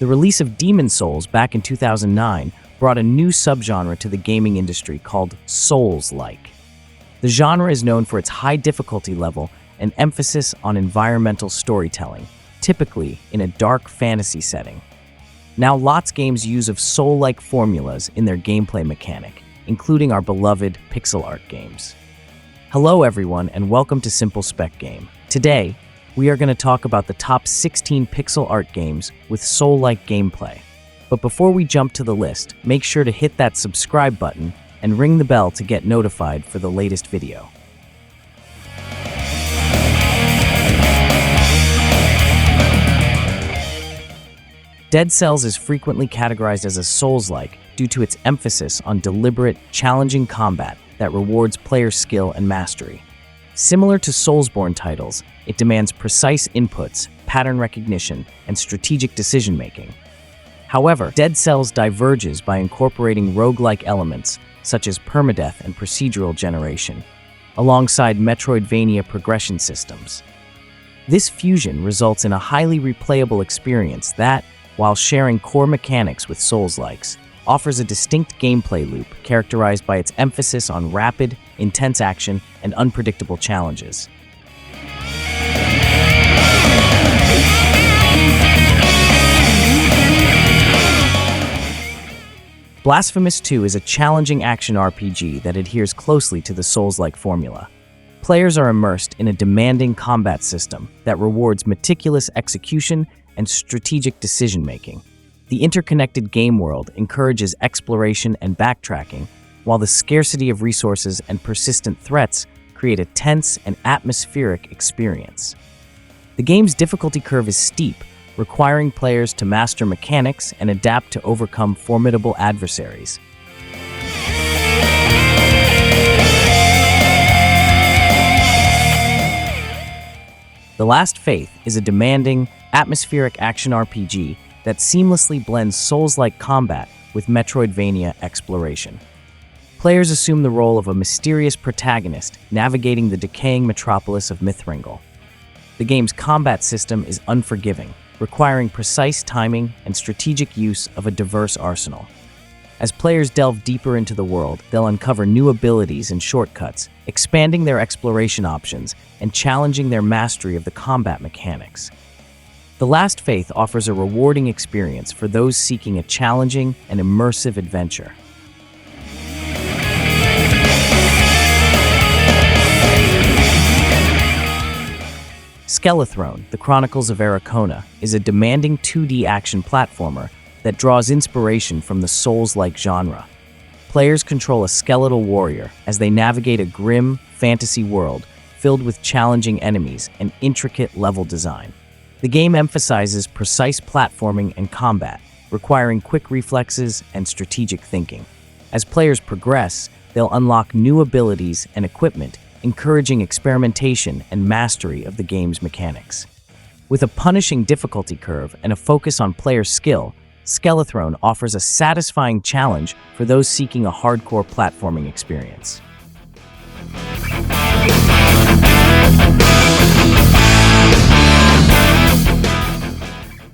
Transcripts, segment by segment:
The release of Demon Souls back in 2009 brought a new subgenre to the gaming industry called Soulslike. The genre is known for its high difficulty level and emphasis on environmental storytelling, typically in a dark fantasy setting. Now, lots of games use of soul-like formulas in their gameplay mechanic, including our beloved pixel art games. Hello everyone, and welcome to Simple Spec Game. Today, we are going to talk about the top 16 pixel art games with soul-like gameplay. But before we jump to the list, make sure to hit that subscribe button and ring the bell to get notified for the latest video. Dead Cells is frequently categorized as a Souls-like due to its emphasis on deliberate, challenging combat that rewards player skill and mastery. Similar to Soulsborne titles, it demands precise inputs, pattern recognition, and strategic decision-making. However, Dead Cells diverges by incorporating roguelike elements such as permadeath and procedural generation, alongside Metroidvania progression systems. This fusion results in a highly replayable experience that, while sharing core mechanics with Souls-likes, offers a distinct gameplay loop characterized by its emphasis on rapid, intense action and unpredictable challenges. Blasphemous 2 is a challenging action RPG that adheres closely to the Souls-like formula. Players are immersed in a demanding combat system that rewards meticulous execution and strategic decision-making. The interconnected game world encourages exploration and backtracking, while the scarcity of resources and persistent threats create a tense and atmospheric experience. The game's difficulty curve is steep, requiring players to master mechanics and adapt to overcome formidable adversaries. The Last Faith is a demanding, atmospheric action RPG that seamlessly blends Souls-like combat with Metroidvania exploration. Players assume the role of a mysterious protagonist navigating the decaying metropolis of Mithrangle. The game's combat system is unforgiving, requiring precise timing and strategic use of a diverse arsenal. As players delve deeper into the world, they'll uncover new abilities and shortcuts, expanding their exploration options and challenging their mastery of the combat mechanics. The Last Faith offers a rewarding experience for those seeking a challenging and immersive adventure. Skelethrone, The Chronicles of Ericona, is a demanding 2D action platformer that draws inspiration from the Souls-like genre. Players control a skeletal warrior as they navigate a grim, fantasy world filled with challenging enemies and intricate level design. The game emphasizes precise platforming and combat, requiring quick reflexes and strategic thinking. As players progress, they'll unlock new abilities and equipment, encouraging experimentation and mastery of the game's mechanics. With a punishing difficulty curve and a focus on player skill, Skelethrone offers a satisfying challenge for those seeking a hardcore platforming experience.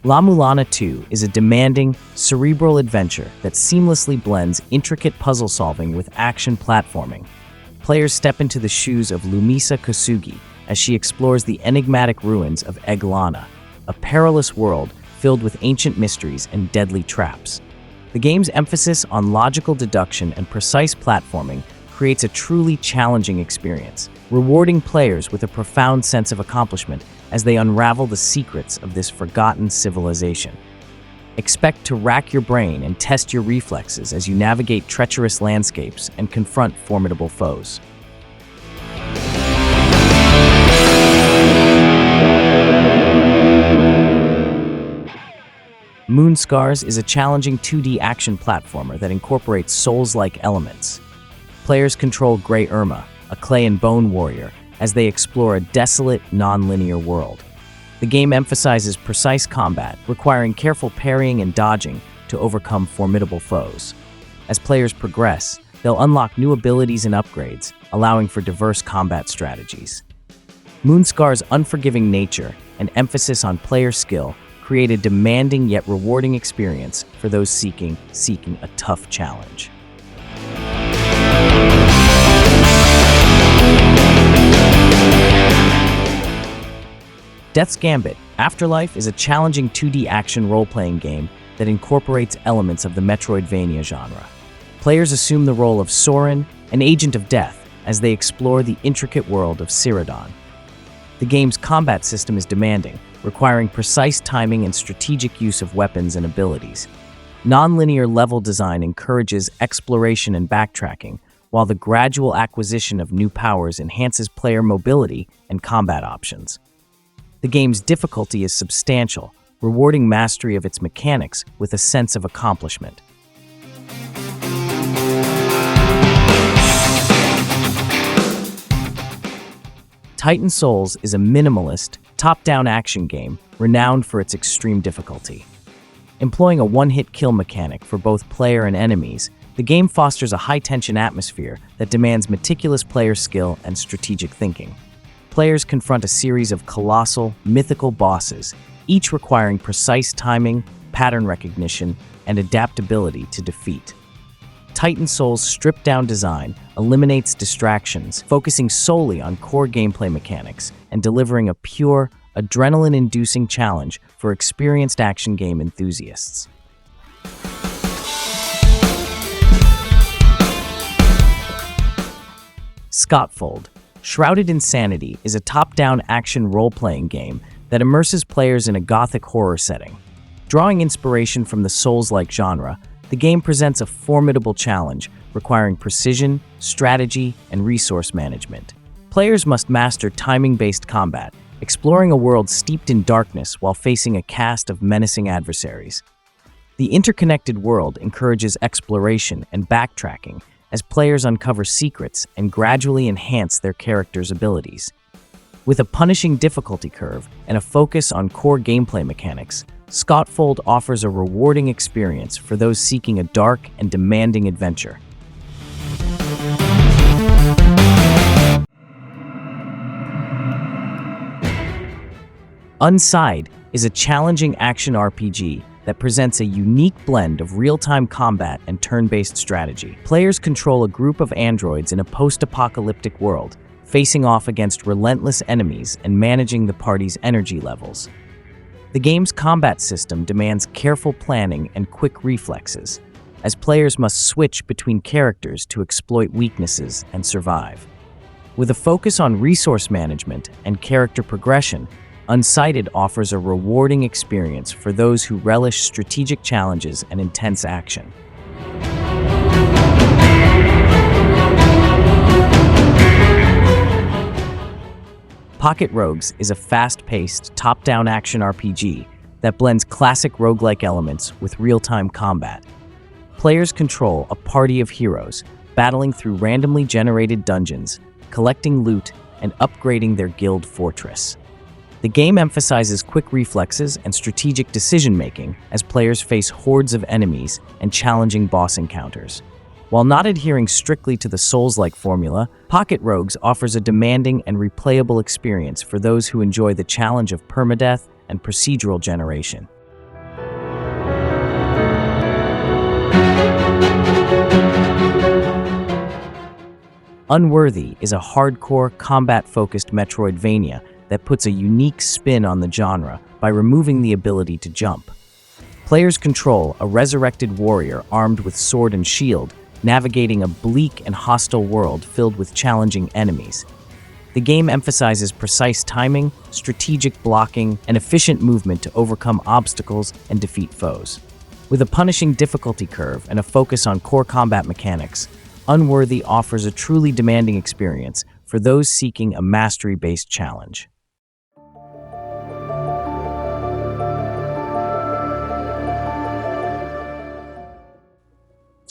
La-Mulana 2 is a demanding, cerebral adventure that seamlessly blends intricate puzzle solving with action platforming. Players step into the shoes of Lumisa Kosugi as she explores the enigmatic ruins of Eglana, a perilous world filled with ancient mysteries and deadly traps. The game's emphasis on logical deduction and precise platforming creates a truly challenging experience, rewarding players with a profound sense of accomplishment as they unravel the secrets of this forgotten civilization. Expect to rack your brain and test your reflexes as you navigate treacherous landscapes and confront formidable foes. Moonscars is a challenging 2D action platformer that incorporates Souls-like elements. Players control Grey Irma, a clay and bone warrior, as they explore a desolate, non-linear world. The game emphasizes precise combat, requiring careful parrying and dodging to overcome formidable foes. As players progress, they'll unlock new abilities and upgrades, allowing for diverse combat strategies. Moonscar's unforgiving nature and emphasis on player skill create a demanding yet rewarding experience for those seeking a tough challenge. Death's Gambit Afterlife is a challenging 2D action role-playing game that incorporates elements of the Metroidvania genre. Players assume the role of Soren, an agent of death, as they explore the intricate world of Cyrodiil. The game's combat system is demanding, requiring precise timing and strategic use of weapons and abilities. Non-linear level design encourages exploration and backtracking, while the gradual acquisition of new powers enhances player mobility and combat options. The game's difficulty is substantial, rewarding mastery of its mechanics with a sense of accomplishment. Titan Souls is a minimalist, top-down action game renowned for its extreme difficulty. Employing a one-hit kill mechanic for both player and enemies, the game fosters a high-tension atmosphere that demands meticulous player skill and strategic thinking. Players confront a series of colossal, mythical bosses, each requiring precise timing, pattern recognition, and adaptability to defeat. Titan Souls' stripped-down design eliminates distractions, focusing solely on core gameplay mechanics and delivering a pure, adrenaline-inducing challenge for experienced action game enthusiasts. Skautfold Shrouded in Sanity is a top-down action role-playing game that immerses players in a gothic horror setting. Drawing inspiration from the Souls-like genre, the game presents a formidable challenge requiring precision, strategy, and resource management. Players must master timing-based combat, exploring a world steeped in darkness while facing a cast of menacing adversaries. The interconnected world encourages exploration and backtracking as players uncover secrets and gradually enhance their characters' abilities. With a punishing difficulty curve and a focus on core gameplay mechanics, Skautfold offers a rewarding experience for those seeking a dark and demanding adventure. Unsighted is a challenging action RPG that presents a unique blend of real-time combat and turn-based strategy. Players control a group of androids in a post-apocalyptic world, facing off against relentless enemies and managing the party's energy levels. The game's combat system demands careful planning and quick reflexes, as players must switch between characters to exploit weaknesses and survive. With a focus on resource management and character progression, Unsighted offers a rewarding experience for those who relish strategic challenges and intense action. Pocket Rogues is a fast-paced, top-down action RPG that blends classic roguelike elements with real-time combat. Players control a party of heroes, battling through randomly generated dungeons, collecting loot, and upgrading their guild fortress. The game emphasizes quick reflexes and strategic decision-making as players face hordes of enemies and challenging boss encounters. While not adhering strictly to the Souls-like formula, Pocket Rogues offers a demanding and replayable experience for those who enjoy the challenge of permadeath and procedural generation. Unworthy is a hardcore, combat-focused Metroidvania that puts a unique spin on the genre by removing the ability to jump. Players control a resurrected warrior armed with sword and shield, navigating a bleak and hostile world filled with challenging enemies. The game emphasizes precise timing, strategic blocking, and efficient movement to overcome obstacles and defeat foes. With a punishing difficulty curve and a focus on core combat mechanics, Unworthy offers a truly demanding experience for those seeking a mastery-based challenge.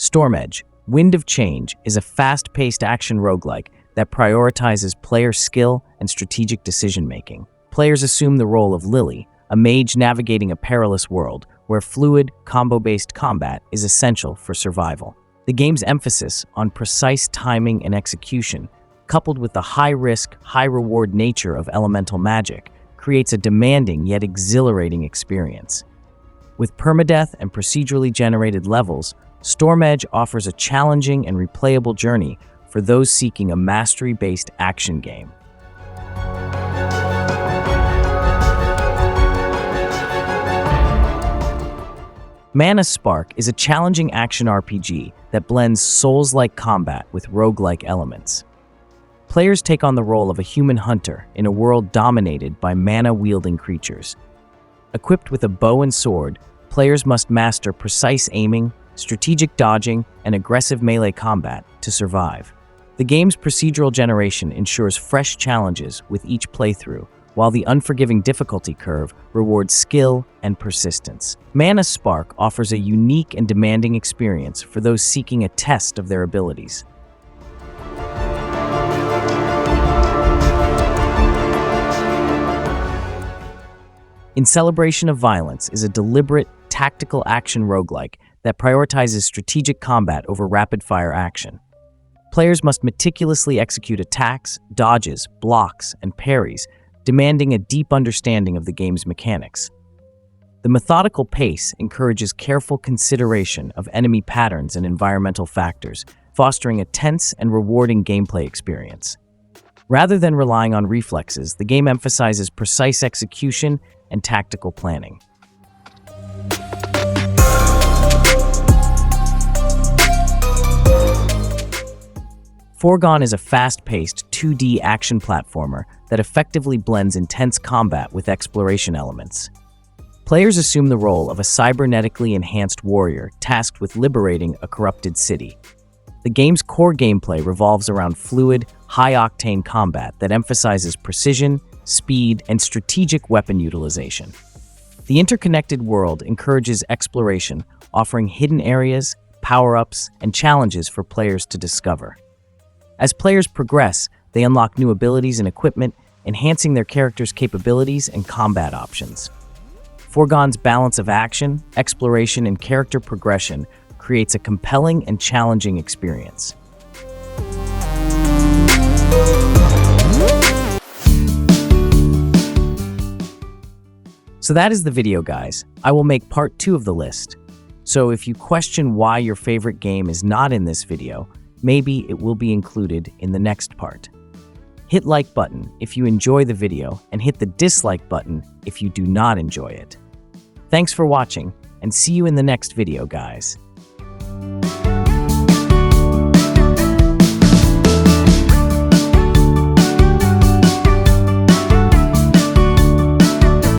Storm Edge Wind of Change is a fast-paced action roguelike that prioritizes player skill and strategic decision-making. Players assume the role of Lily, a mage navigating a perilous world where fluid, combo-based combat is essential for survival. The game's emphasis on precise timing and execution, coupled with the high-risk, high-reward nature of elemental magic, creates a demanding yet exhilarating experience. With permadeath and procedurally generated levels, Storm Edge offers a challenging and replayable journey for those seeking a mastery-based action game. Mana Spark is a challenging action RPG that blends Souls-like combat with roguelike elements. Players take on the role of a human hunter in a world dominated by mana-wielding creatures. Equipped with a bow and sword, players must master precise aiming, strategic dodging, and aggressive melee combat to survive. The game's procedural generation ensures fresh challenges with each playthrough, while the unforgiving difficulty curve rewards skill and persistence. Mana Spark offers a unique and demanding experience for those seeking a test of their abilities. In Celebration of Violence is a deliberate, tactical action roguelike that prioritizes strategic combat over rapid-fire action. Players must meticulously execute attacks, dodges, blocks, and parries, demanding a deep understanding of the game's mechanics. The methodical pace encourages careful consideration of enemy patterns and environmental factors, fostering a tense and rewarding gameplay experience. Rather than relying on reflexes, the game emphasizes precise execution and tactical planning. Foregone is a fast-paced 2D action platformer that effectively blends intense combat with exploration elements. Players assume the role of a cybernetically enhanced warrior tasked with liberating a corrupted city. The game's core gameplay revolves around fluid, high-octane combat that emphasizes precision, speed, and strategic weapon utilization. The interconnected world encourages exploration, offering hidden areas, power-ups, and challenges for players to discover. As players progress, they unlock new abilities and equipment, enhancing their characters' capabilities and combat options. Foregone's balance of action, exploration, and character progression creates a compelling and challenging experience. So that is the video, guys. I will make part 2 of the list. So if you question why your favorite game is not in this video, maybe it will be included in the next part. Hit like button if you enjoy the video and hit the dislike button if you do not enjoy it. Thanks for watching and see you in the next video, guys.